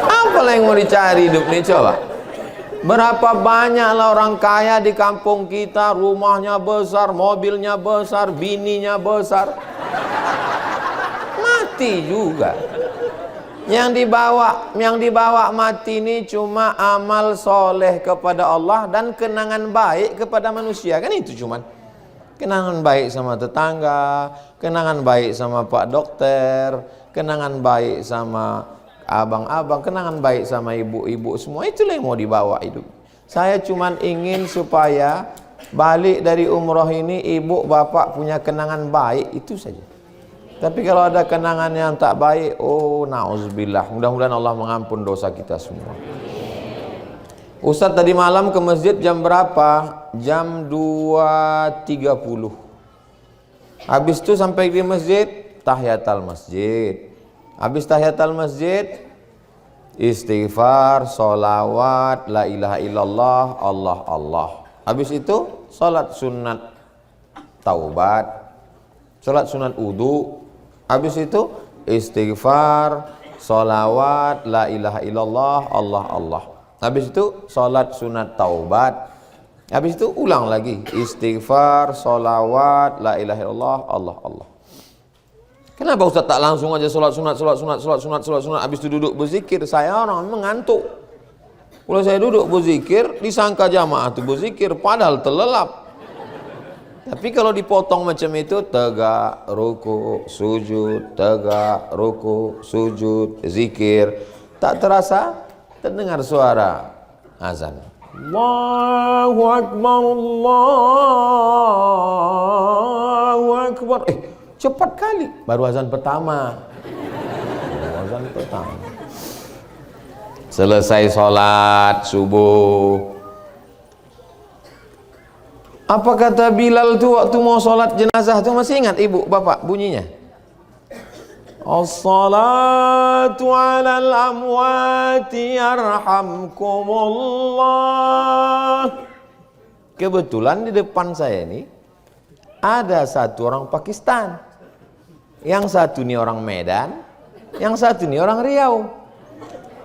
Apa yang mau dicari hidup ini coba? Berapa banyaklah orang kaya di kampung kita, rumahnya besar, mobilnya besar, bininya besar, mati juga. Yang dibawa mati ini cuma amal soleh kepada Allah dan kenangan baik kepada manusia, kan itu cuman. Kenangan baik sama tetangga, kenangan baik sama Pak Dokter, kenangan baik sama abang-abang, kenangan baik sama ibu-ibu, semua itulah yang mau dibawa hidup. Saya cuman ingin supaya balik dari umroh ini ibu bapak punya kenangan baik, itu saja. Tapi kalau ada kenangan yang tak baik, na'udzubillah, mudah-mudahan Allah mengampun dosa kita semua. Ustaz tadi malam ke masjid jam berapa? Jam 2.30. Habis itu sampai di masjid, tahiyatul masjid. Habis tahiyatul masjid, istighfar, solawat, la ilaha illallah, Allah Allah. Habis itu salat sunat taubat, salat sunat wudu. Habis itu istighfar, solawat, la ilaha illallah, Allah Allah. Habis itu salat sunat taubat. Habis itu ulang lagi istighfar, solawat, la ilaha illallah, Allah Allah. Kenapa Ustaz tak langsung aja sholat sunat, habis itu duduk berzikir? Saya orang mengantuk. Kalau saya duduk berzikir, disangka jamaah itu berzikir, padahal terlelap. Tapi kalau dipotong macam itu, tegak, ruku, sujud, tegak, ruku, sujud, zikir, tak terasa terdengar suara azan. Allahu Akbar, Allahu Akbar. Cepat kali, baru azan pertama. Azan pertama. Selesai sholat subuh. Apa kata Bilal tu waktu mau sholat jenazah tu, masih ingat ibu bapak bunyinya? As-salatu alal amwati yarhamkumullah. Kebetulan di depan saya ini ada satu orang Pakistan, yang satu ini orang Medan, yang satu ini orang Riau.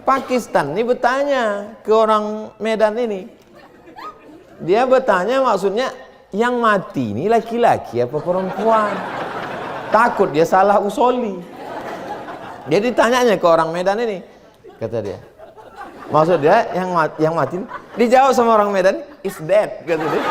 Pakistan ini bertanya ke orang Medan ini. Dia bertanya, maksudnya yang mati ini laki-laki apa perempuan? Takut dia salah usoli. Jadi tanyanya ke orang Medan ini, kata dia, maksud dia yang mati ini, dijawab sama orang Medan, is dead, kata dia.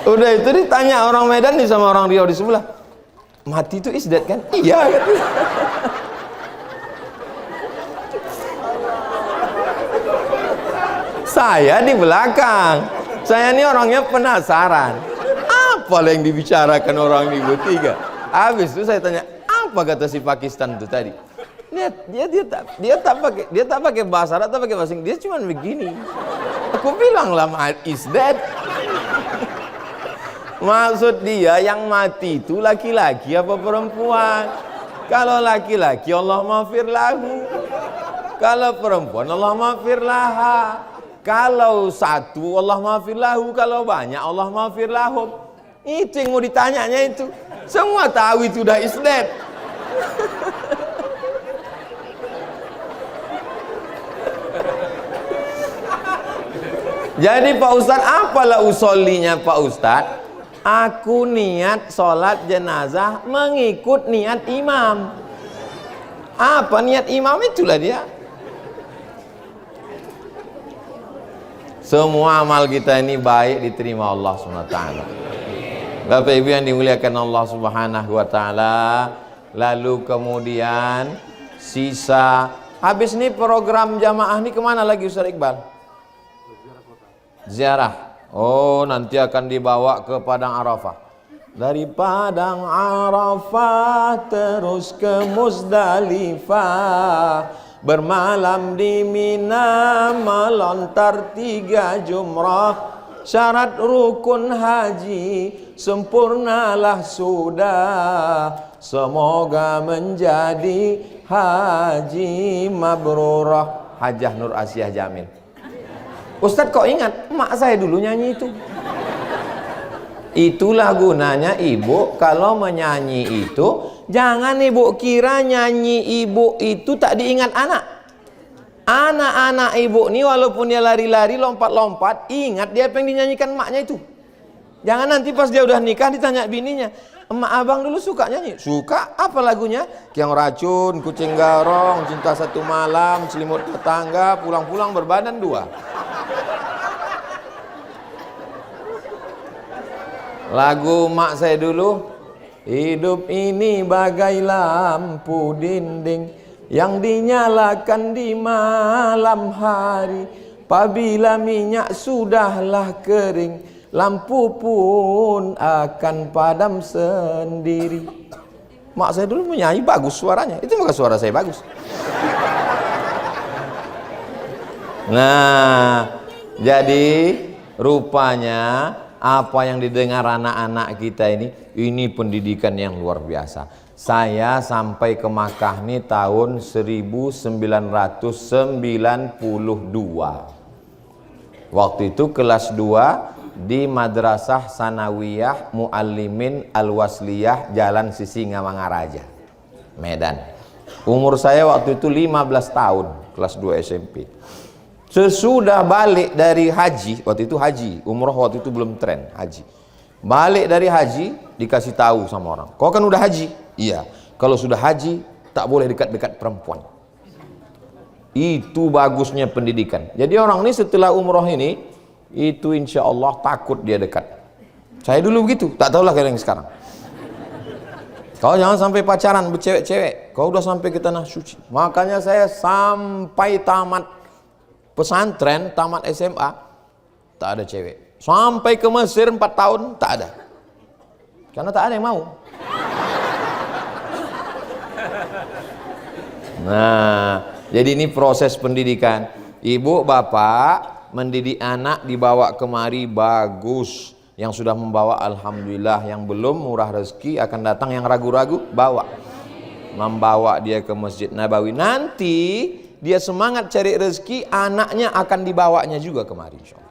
udah itu ditanya orang Medan nih sama orang Riau di sebelah, mati itu is dead kan? Iya, kata dia. Saya di belakang, saya ini orangnya penasaran, apa yang dibicarakan orang di bertiga. Habis itu saya tanya, apa kata si Pakistan itu tadi? Lihat, dia tak pakai bahasa Arab, tak pakai bahasa Inggris, dia cuma begini. Aku bilang lah, is dead. Maksud dia yang mati itu laki-laki apa perempuan? Kalau laki-laki Allah maghfir lahu, kalau perempuan Allah maghfir laha. Kalau satu Allah maghfir lahu, kalau banyak Allah maghfir lahum. Itu yang mau ditanyanya itu. Semua tahu itu udah is dead. Jadi Pak Ustadz, apalah usollinya Pak Ustadz? Aku niat sholat jenazah mengikut niat imam. Apa niat imam? Itulah dia. Semua amal kita ini baik diterima Allah SWT. Bapak Ibu yang dimuliakan Allah Subhanahu wa taala. Lalu kemudian sisa, habis ini program jamaah ini kemana lagi Ustaz Iqbal? Ziarah. Oh, nanti akan dibawa ke Padang Arafah. Dari Padang Arafah terus ke Muzdalifah, bermalam di Mina, melontar 3 jumrah. Syarat rukun haji sempurnalah sudah, semoga menjadi haji mabrurah. Hajah Nur Asyah Jamil. Ustadz kok ingat? Mak saya dulu nyanyi itu. Itulah gunanya ibu kalau menyanyi itu, jangan ibu kira nyanyi ibu itu tak diingat anak. Anak-anak ibu ini walaupun dia lari-lari, lompat-lompat, ingat dia apa yang dinyanyikan maknya itu. Jangan nanti pas dia udah nikah ditanya bininya, emak abang dulu suka nyanyi. Suka? Apa lagunya? Kiang Racun, Kucing Garong, Cinta Satu Malam, Selimut Tetangga, Pulang-pulang Berbadan 2. Lagu mak saya dulu, hidup ini bagai lampu dinding yang dinyalakan di malam hari. Apabila minyak sudahlah kering, lampu pun akan padam sendiri. Mak saya dulu menyanyi bagus suaranya. Itu maka suara saya bagus. Nah, jadi rupanya apa yang didengar anak-anak kita ini pendidikan yang luar biasa. Saya sampai ke Makkah nih tahun 1992. Waktu itu kelas 2 di Madrasah Sanawiyah Muallimin Al-Wasliyah Jalan Sisingamangaraja, Medan. Umur saya waktu itu 15 tahun, kelas 2 SMP. Sesudah balik dari haji, waktu itu haji, umroh waktu itu belum tren haji. Balik dari haji dikasih tahu sama orang, kau kan udah haji? Iya. Kalau sudah haji tak boleh dekat-dekat perempuan. Itu bagusnya pendidikan. Jadi orang ini setelah umroh ini, itu insya Allah takut dia dekat. Saya dulu begitu, tak tahulah kayak yang sekarang. Kau jangan sampai pacaran bercewek-cewek. Kau udah sampai ke tanah suci. Makanya saya sampai tamat pesantren, tamat SMA, tak ada cewek. Sampai ke Mesir 4 tahun, tak ada. Karena tak ada yang mau. Nah, jadi ini proses pendidikan. Ibu, bapak mendidik anak dibawa kemari bagus. Yang sudah membawa alhamdulillah, yang belum murah rezeki akan datang, yang ragu-ragu bawa. Membawa dia ke Masjid Nabawi. Nanti dia semangat cari rezeki, anaknya akan dibawanya juga kemari insyaallah.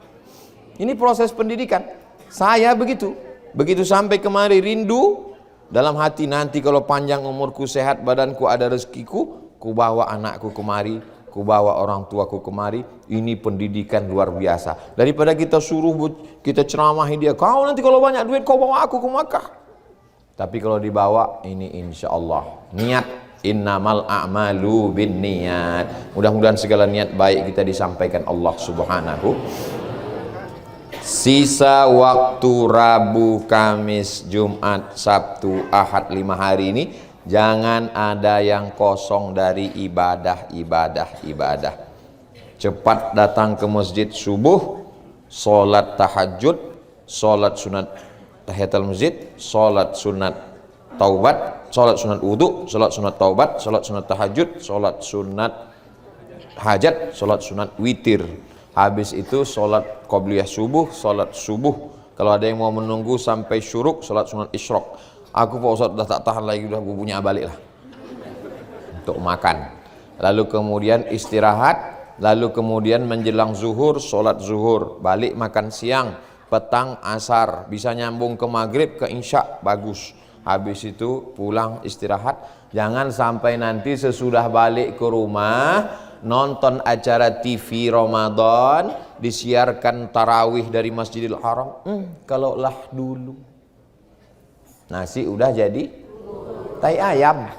Ini proses pendidikan. Saya begitu. Begitu sampai kemari rindu dalam hati, nanti kalau panjang umurku, sehat badanku, ada rezekiku, ku bawa anakku kemari, ku bawa orang tuaku kemari. Ini pendidikan luar biasa. Daripada kita suruh, kita ceramahi dia, kau nanti kalau banyak duit kau bawa aku ke Makkah. Tapi kalau dibawa, ini insya Allah niat. Innamal a'malu bin niat. Mudah-mudahan segala niat baik kita disampaikan Allah subhanahu. Sisa waktu Rabu, Kamis, Jumat, Sabtu, Ahad 5 hari ini, jangan ada yang kosong dari ibadah. Cepat datang ke masjid subuh, sholat tahajud, sholat sunat tahiyatul masjid, sholat sunat taubat, sholat sunat wudu, sholat sunat taubat, sholat sunat tahajud, sholat sunat hajat, sholat sunat witir. Habis itu sholat qobliyah subuh, sholat subuh. Kalau ada yang mau menunggu sampai syuruk, sholat sunat isyraq. Aku Pak Ustaz udah tak tahan lagi, udah bubunya balik lah untuk makan. Lalu kemudian istirahat. Lalu kemudian menjelang zuhur, sholat zuhur. Balik makan siang, petang, asar. Bisa nyambung ke maghrib, ke isya, bagus. Habis itu pulang istirahat. Jangan sampai nanti sesudah balik ke rumah nonton acara TV Ramadan, disiarkan tarawih dari Masjidil Haram. Kalaulah dulu nasi udah jadi tai ayam.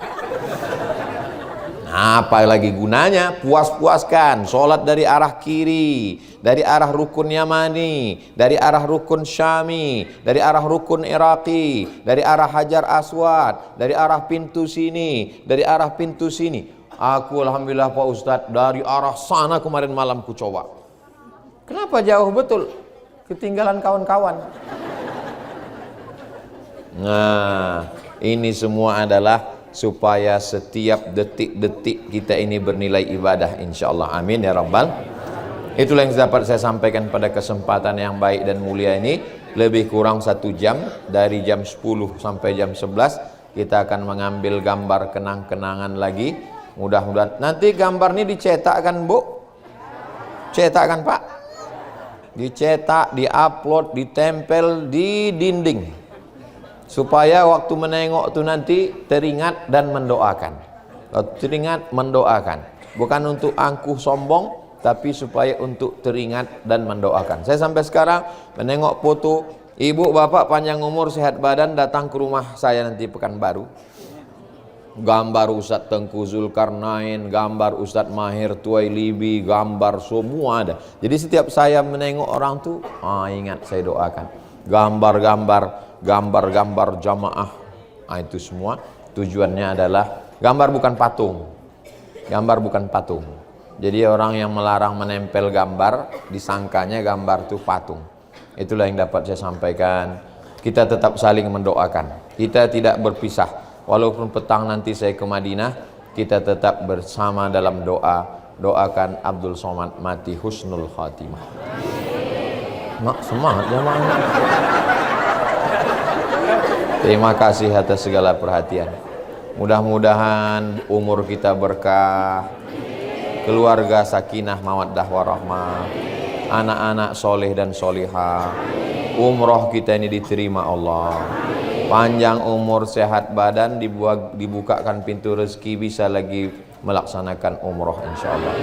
Nah, apa lagi gunanya? Puas-puaskan. Sholat dari arah kiri, dari arah rukun Yamani, dari arah rukun Syami, dari arah rukun Iraqi, dari arah Hajar Aswad, dari arah pintu sini, dari arah pintu sini. Aku alhamdulillah Pak Ustadz dari arah sana kemarin malam ku coba. Kenapa jauh betul? Ketinggalan kawan-kawan. Nah, ini semua adalah supaya setiap detik-detik kita ini bernilai ibadah insyaallah. Amin ya rabbal. Itulah yang dapat saya sampaikan pada kesempatan yang baik dan mulia ini. Lebih kurang 1 jam, dari jam 10 sampai jam 11 kita akan mengambil gambar kenang-kenangan lagi. Mudah-mudahan nanti gambar ini dicetak kan Bu? Cetak kan Pak? Dicetak, diupload, ditempel di dinding, supaya waktu menengok itu nanti teringat dan mendoakan. Teringat mendoakan, bukan untuk angkuh sombong, tapi supaya untuk teringat dan mendoakan. Saya sampai sekarang menengok foto ibu bapak panjang umur sehat badan datang ke rumah saya nanti Pekanbaru. Gambar Ustadz Tengku Zulkarnain, gambar Ustadz Mahir Tuwailibi, gambar semua ada. Jadi setiap saya menengok orang tuh, ingat saya doakan. Gambar-gambar jamaah, itu semua tujuannya adalah gambar bukan patung. Gambar bukan patung. Jadi orang yang melarang menempel gambar, disangkanya gambar itu patung. Itulah yang dapat saya sampaikan. Kita tetap saling mendoakan. Kita tidak berpisah. Walaupun petang nanti saya ke Madinah, kita tetap bersama dalam doa. Doakan Abdul Somad mati husnul khatimah. Mak semangat jamaah. Terima kasih atas segala perhatian. Mudah-mudahan umur kita berkah, keluarga sakinah mawaddah warahmah, anak-anak soleh dan solihah. Umroh kita ini diterima Allah. Panjang umur, sehat badan, dibukakan pintu rezeki, bisa lagi melaksanakan umroh insyaallah.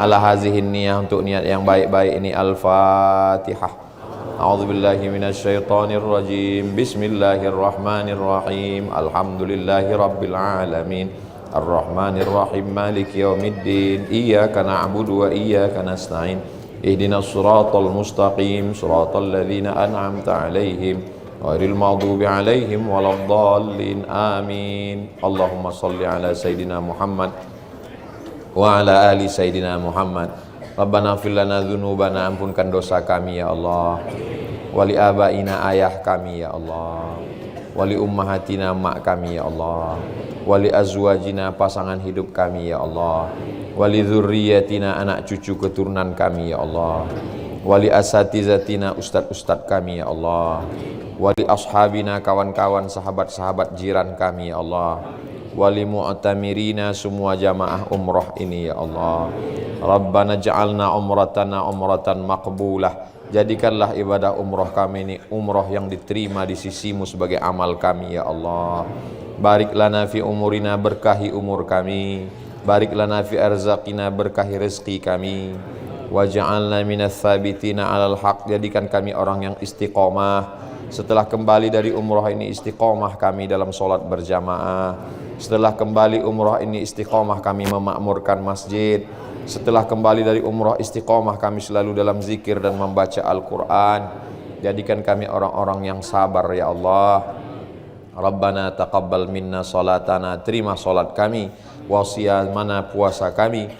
Ala hazihin niyah, untuk niat yang baik-baik ini. Al-Fatihah. A'udzubillahi minasyaitonir rajim. Bismillahirrahmanirrahim. Alhamdulillahi rabbil alamin. Ar-Rahmanir Rahim Maliki Yaumiddin Iyyaka na'budu wa iyyaka nasta'in Ihdinas siratal mustaqim Siratal ladzina an'amta 'alaihim ghairil maghdubi 'alaihim waladdallin amin. Allahumma shalli ala sayidina Muhammad wa ala ali sayidina Muhammad. Rabbana ighfir lana dzunubana, ampunkan dosa kami ya Allah. Wali abaina, ayah kami ya Allah. Wali ummahatina, mak kami ya Allah. Wali azwajina, pasangan hidup kami ya Allah. Wali dzurriyyatina, anak cucu keturunan kami ya Allah. Wali asatizatina, ustad-ustad kami ya Allah. Wali ashabina, kawan-kawan, sahabat-sahabat jiran kami ya Allah. Wali mu'tamirina, semua jamaah umrah ini ya Allah. Rabbana ja'alna umratana umratan maqbulah. Jadikanlah ibadah umrah kami ini umrah yang diterima di sisimu sebagai amal kami ya Allah. Barik lana fi umurina, berkahi umur kami. Barik lana fi arzaqina, berkahi rezeki kami. Waj'alna minas sabitina 'alal haq, jadikan kami orang yang istiqomah. Setelah kembali dari umrah ini istiqomah kami dalam solat berjamaah. Setelah kembali umrah ini istiqomah kami memakmurkan masjid. Setelah kembali dari umrah istiqomah kami selalu dalam zikir dan membaca Al-Quran. Jadikan kami orang-orang yang sabar ya Allah. Rabbana taqabbal minna salatana, terima salat kami. Wa siyamana, puasa kami.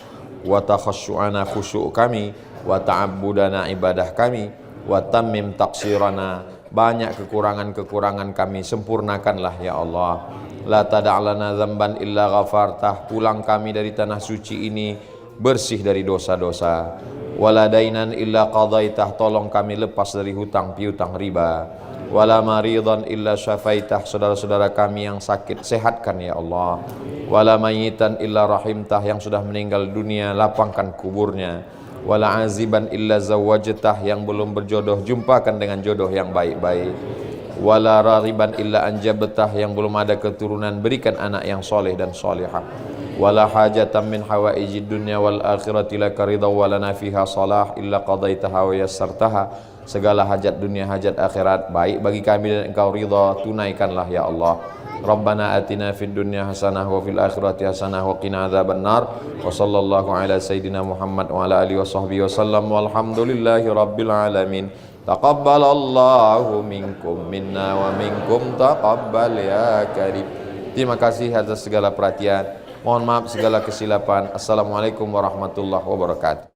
Wa takhasyu'ana, khusyuk kami. Wa ta'abbudana, ibadah kami. Wa tammim taqsirana, banyak kekurangan-kekurangan kami sempurnakanlah ya Allah. La tada'lana dzamban illa ghafartah, pulang kami dari tanah suci ini bersih dari dosa-dosa. Wala dainan illa qadaitah, tolong kami lepas dari hutang piutang riba. Wala maridan illa syafaitah, saudara-saudara kami yang sakit sehatkan ya Allah. Wala mayitan illa rahimtah, yang sudah meninggal dunia lapangkan kuburnya. Wala aziban illa zawwajtah, yang belum berjodoh jumpakan dengan jodoh yang baik-baik. Wala rariban illa anjabtah, yang belum ada keturunan berikan anak yang soleh dan solehah. Wala hajatan min hawaijid dunya wal akhirati laka ridha wa lana fiha salah illa qadaitaha wa yassartaha, segala hajat dunia hajat akhirat baik bagi kami dan engkau ridha, tunaikanlah ya Allah. Rabbana atina fid dunya hasanah wa fil akhirati hasanah wa qina adzabannar. Wa sallallahu ala sayidina Muhammad wa ala alihi wa sahbihi wasallam walhamdulillahi rabbil alamin. Taqabbalallahu minkum minna wa minkum taqabbal ya karim. Terima kasih atas segala perhatian. Mohon maaf segala kesilapan. Assalamualaikum warahmatullahi wabarakatuh.